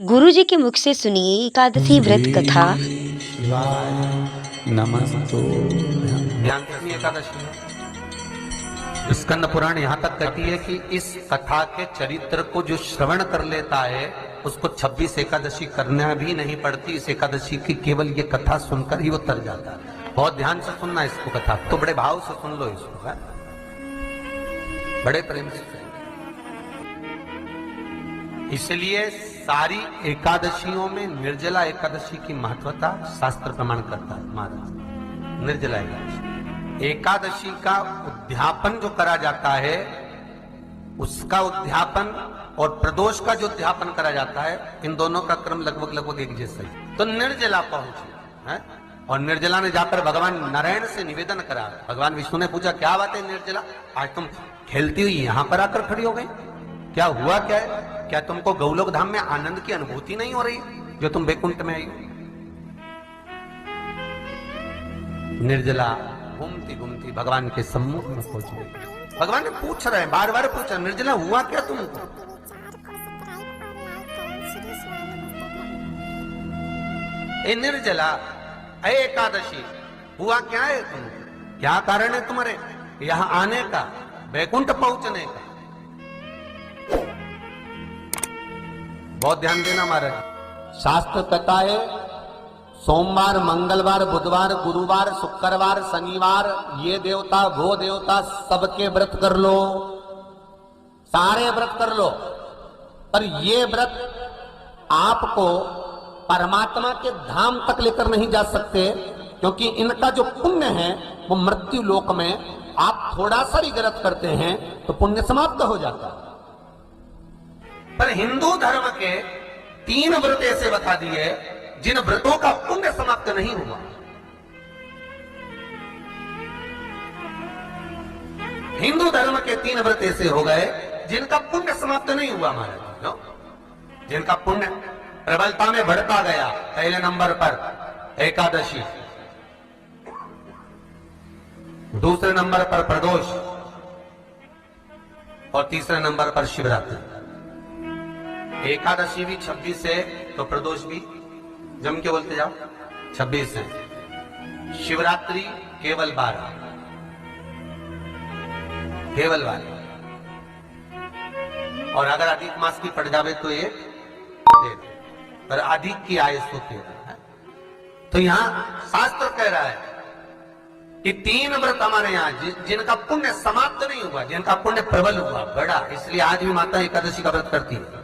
गुरुजी के मुख से सुनिए एकादशी व्रत कथा। ध्यान से एकादशी है। स्कंद पुराण यहाँ तक कहती है कि इस कथा के चरित्र को जो श्रवण कर लेता है उसको 26 एकादशी करना भी नहीं पड़ती। इस एकादशी की केवल ये कथा सुनकर ही वो तर जाता है। बहुत ध्यान से सुनना इसको, कथा तो बड़े भाव से सुन लो इसको, है? बड़े प्रेम से। इसलिए सारी एकादशियों में निर्जला एकादशी की महत्वता शास्त्र प्रमाण करता है। महाराज निर्जला एकादशी का उद्यापन जो करा जाता है, उसका उद्यापन और प्रदोष का जो उद्यापन करा जाता है, इन दोनों का क्रम लगभग एक जैसा ही। तो निर्जला पहुंचे है और निर्जला ने जाकर भगवान नारायण से निवेदन करा। भगवान विष्णु ने पूछा, क्या बात है निर्जला, आज तुम खेलती हुई यहां पर आकर खड़ी हो गई, क्या हुआ, क्या है? क्या तुमको गौलोक धाम में आनंद की अनुभूति नहीं हो रही जो तुम वैकुंठ में आई हो? निर्जला घूमती घूमती भगवान के सम्मुख में पहुंच गई। भगवान ने पूछ रहे हैं, बार बार पूछा, निर्जला हुआ क्या तुमको? ए निर्जला, ए एकादशी, हुआ क्या है तुमको? क्या कारण है तुम्हारे यहां आने का, वैकुंठ पहुंचने का? बहुत ध्यान देना महाराज। शास्त्र कहता है सोमवार, मंगलवार, बुधवार, गुरुवार, शुक्रवार, शनिवार, ये देवता वो देवता सबके व्रत कर लो, सारे व्रत कर लो, पर ये व्रत आपको परमात्मा के धाम तक लेकर नहीं जा सकते, क्योंकि इनका जो पुण्य है वो मृत्यु लोक में आप थोड़ा सा भी व्रत करते हैं तो पुण्य समाप्त हो जाता है। पर हिंदू धर्म के 3 व्रत ऐसे बता दिए जिन व्रतों का पुण्य समाप्त नहीं हुआ। हिंदू धर्म के 3 व्रत ऐसे हो गए जिनका पुण्य समाप्त नहीं हुआ महाराज, जिनका पुण्य प्रबलता में बढ़ता गया। पहले नंबर पर एकादशी, दूसरे नंबर पर प्रदोष और तीसरे नंबर पर शिवरात्रि। एकादशी भी 26 है तो प्रदोष भी जम के बोलते जाओ 26 है। शिवरात्रि केवल 12, केवल 12, और अगर अधिक मास की पड़ जावे तो ये पर अधिक की आयु होती है। तो यहां शास्त्र कह रहा है कि 3 व्रत हमारे यहाँ जिनका पुण्य समाप्त नहीं हुआ, जिनका पुण्य प्रबल हुआ, बड़ा, इसलिए आज भी माता एकादशी का व्रत करती है।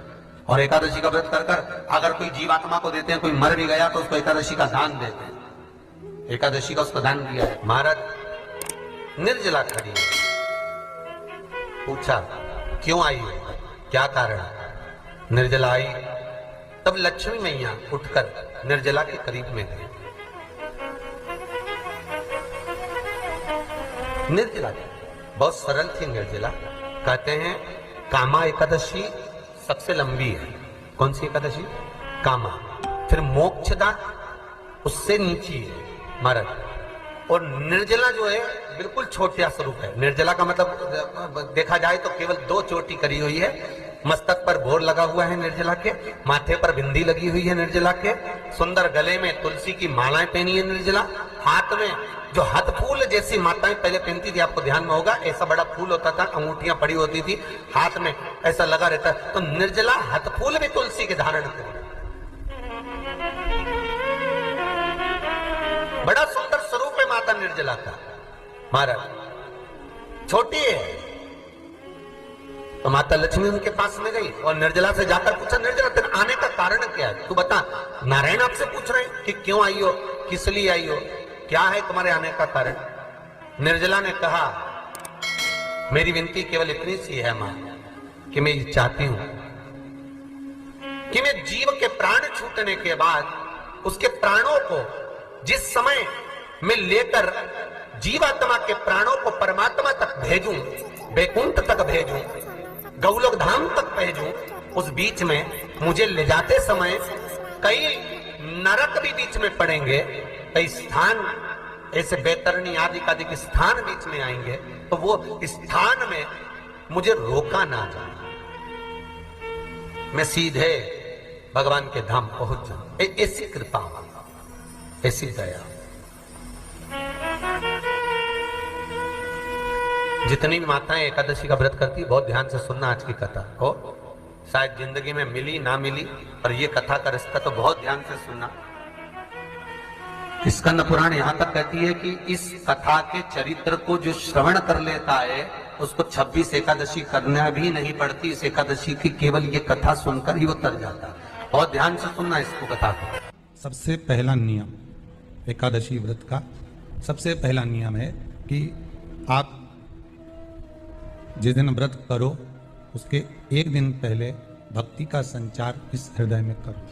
और एकादशी का व्रत कर कर अगर कोई जीवात्मा को देते हैं, कोई मर भी गया तो उसको एकादशी का दान देते हैं। एकादशी का उसको दान दिया है। महाराज निर्जला खड़ी है, पूछा क्यों आई हो, क्या कारण? निर्जला आई तब लक्ष्मी मैया उठकर निर्जला के करीब में गई। निर्जला बहुत सरल थी निर्जला। कहते हैं कामा एकादशी सबसे लंबी है। कौन सी एकादशी? कामा। फिर मोक्षदा उससे नीची है महाराज। और निर्जला जो है बिल्कुल छोटा स्वरूप है। निर्जला का मतलब देखा जाए तो केवल 2 चोटी करी हुई है। मस्तक पर भोर लगा हुआ है निर्जला के, माथे पर बिंदी लगी हुई है निर्जला के, सुंदर गले में तुलसी की मालाएं पहनी है निर्जला, हाथ में जो हाथ फूल जैसी माताएं पहले पहनती थी, आपको ध्यान में होगा, ऐसा बड़ा फूल होता था, अंगूठियां पड़ी होती थी, हाथ में ऐसा लगा रहता। तो निर्जला हाथ फूल भी तुलसी के धारण करे। बड़ा सुंदर स्वरूप है माता निर्जला का महाराज। छोटी है तो माता लक्ष्मी उनके पास में गई और निर्जला से जाकर पूछा, निर्जला तेरे आने का कारण क्या है, तू बता। नारायण आपसे पूछ रहे हैं कि क्यों आई हो, किस लिए आई हो, क्या है तुम्हारे आने का कारण? निर्जला ने कहा, मेरी विनती केवल इतनी सी है मां कि मैं ये चाहती हूं कि मैं जीव के प्राण छूटने के बाद उसके प्राणों को जिस समय मैं लेकर जीवात्मा के प्राणों को परमात्मा तक भेजूं, वैकुंठ तक भेजूं, गौलोक धाम तक भेजूं, उस बीच में मुझे ले जाते समय कई नरक भी बीच में पड़ेंगे, कई स्थान ऐसे बैतरणी आदि का स्थान बीच में आएंगे, तो वो स्थान में मुझे रोका ना जाए। मैं सीधे भगवान के धाम पहुंच जाए। ऐसी कृपा, ऐसी दया। जितनी भी माताएं एकादशी का व्रत करती, बहुत ध्यान से सुनना आज की कथा को। शायद जिंदगी में मिली ना मिली, पर ये कथा का रिश्ता तो बहुत ध्यान से सुनना। स्कंद पुराण यहां तक कहती है कि इस कथा के चरित्र को जो श्रवण कर लेता है उसको 26 एकादशी करना भी नहीं पड़ती। इस एकादशी की केवल ये कथा सुनकर ही वो तर जाता है। बहुत ध्यान से सुनना इसको, कथा को। सबसे पहला नियम एकादशी व्रत का, सबसे पहला नियम है कि आप जिस दिन व्रत करो उसके एक दिन पहले भक्ति का संचार इस हृदय में करो।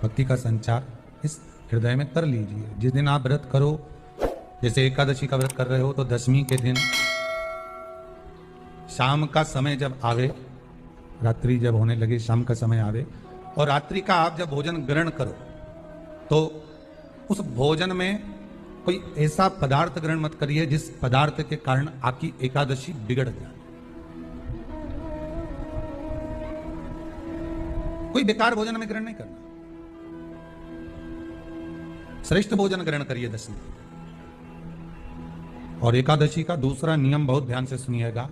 भक्ति का संचार इस हृदय में कर लीजिए। जिस दिन आप व्रत करो, जैसे एकादशी का व्रत कर रहे हो तो दशमी के दिन शाम का समय जब आवे, रात्रि जब होने लगे, शाम का समय आवे और रात्रि का आप जब भोजन ग्रहण करो तो उस भोजन में कोई ऐसा पदार्थ ग्रहण मत करिए जिस पदार्थ के कारण आपकी एकादशी बिगड़ जाए। कोई बेकार भोजन में ग्रहण नहीं करना, श्रेष्ठ भोजन ग्रहण करिए दशमी। और एकादशी का दूसरा नियम बहुत ध्यान से सुनिएगा।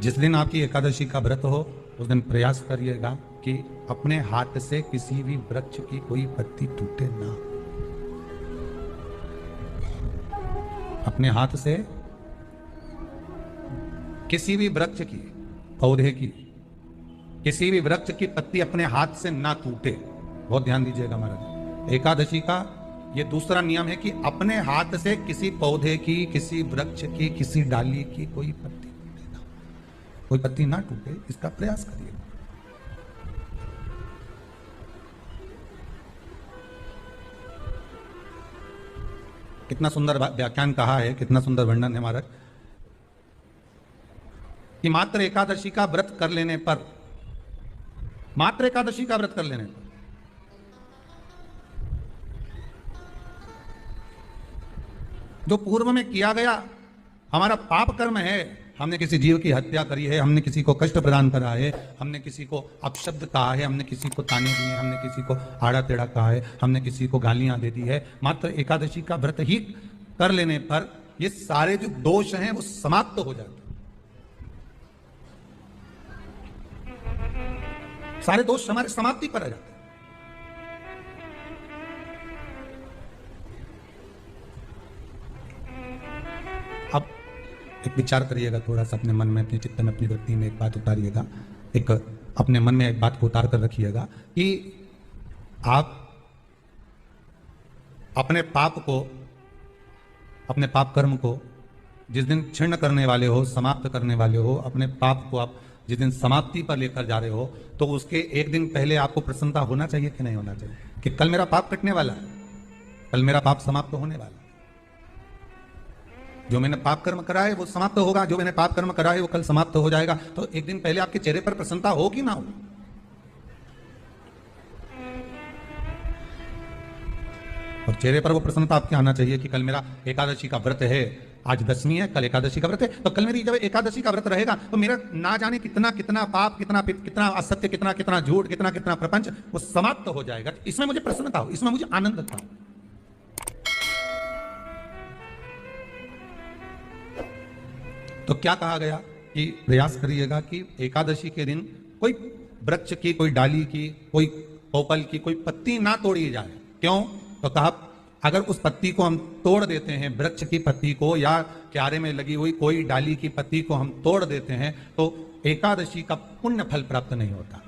जिस दिन आपकी एकादशी का व्रत हो उस दिन प्रयास करिएगा कि अपने हाथ से किसी भी वृक्ष की कोई पत्ती टूटे ना। अपने हाथ से किसी भी वृक्ष की, पौधे की, किसी भी वृक्ष की पत्ती अपने हाथ से ना टूटे। बहुत ध्यान दीजिएगा महाराज। एकादशी का ये दूसरा नियम है कि अपने हाथ से किसी पौधे की, किसी वृक्ष की, किसी डाली की कोई पत्ती टूटे ना, कोई पत्ती ना टूटे, इसका प्रयास करिए। कितना सुंदर व्याख्यान कहा है, कितना सुंदर वर्णन है महाराज कि मात्र एकादशी का व्रत कर लेने पर, मात्र एकादशी का व्रत कर लेने पर जो पूर्व में किया गया हमारा पाप कर्म है, हमने किसी जीव की हत्या करी है, हमने किसी को कष्ट प्रदान करा है, हमने किसी को अपशब्द कहा है, हमने किसी को ताने दिए, हमने किसी को आड़ा टेढ़ा कहा है, हमने किसी को गालियां दे दी है, मात्र एकादशी का व्रत ही कर लेने पर ये सारे जो दोष हैं वो समाप्त हो जाते हैं। सारे दोष हमारे समाप्ति पर आ जाते हैं। अब एक विचार करिएगा थोड़ा सा अपने मन में, अपने चित्त में, अपनी वृत्ति में एक बात उतारिएगा। एक अपने मन में एक बात को उतार कर रखिएगा कि आप अपने पाप को, अपने पाप कर्म को जिस दिन क्षीण करने वाले हो, समाप्त करने वाले हो, अपने पाप को आप जिस दिन समाप्ति पर लेकर जा रहे हो तो उसके एक दिन पहले आपको प्रसन्नता होना चाहिए कि नहीं होना चाहिए कि कल मेरा पाप कटने वाला है, कल मेरा पाप समाप्त होने वाला है। जो मैंने पाप कर्म करा है वो समाप्त होगा, जो मैंने पाप कर्म करा है वो कल समाप्त हो जाएगा। तो एक दिन पहले आपके चेहरे पर प्रसन्नता हो कि ना हो? और चेहरे पर वो प्रसन्नता आपके आना चाहिए कि कल मेरा एकादशी का व्रत है, आज दशमी है, कल एकादशी का व्रत है, तो कल मेरी जब एकादशी का व्रत रहेगा तो मेरा ना जाने कितना कितना पाप, कितना असत्य, कितना झूठ, कितना प्रपंच वो समाप्त हो जाएगा। इसमें मुझे प्रसन्नता हो, इसमें मुझे आनंद था। तो क्या कहा गया कि प्रयास करिएगा कि एकादशी के दिन कोई वृक्ष की, कोई डाली की, कोई पोपल की कोई पत्ती ना तोड़ी जाए। क्यों? तो कहा अगर उस पत्ती को हम तोड़ देते हैं, वृक्ष की पत्ती को या क्यारे में लगी हुई कोई डाली की पत्ती को हम तोड़ देते हैं तो एकादशी का पुण्य फल प्राप्त नहीं होता।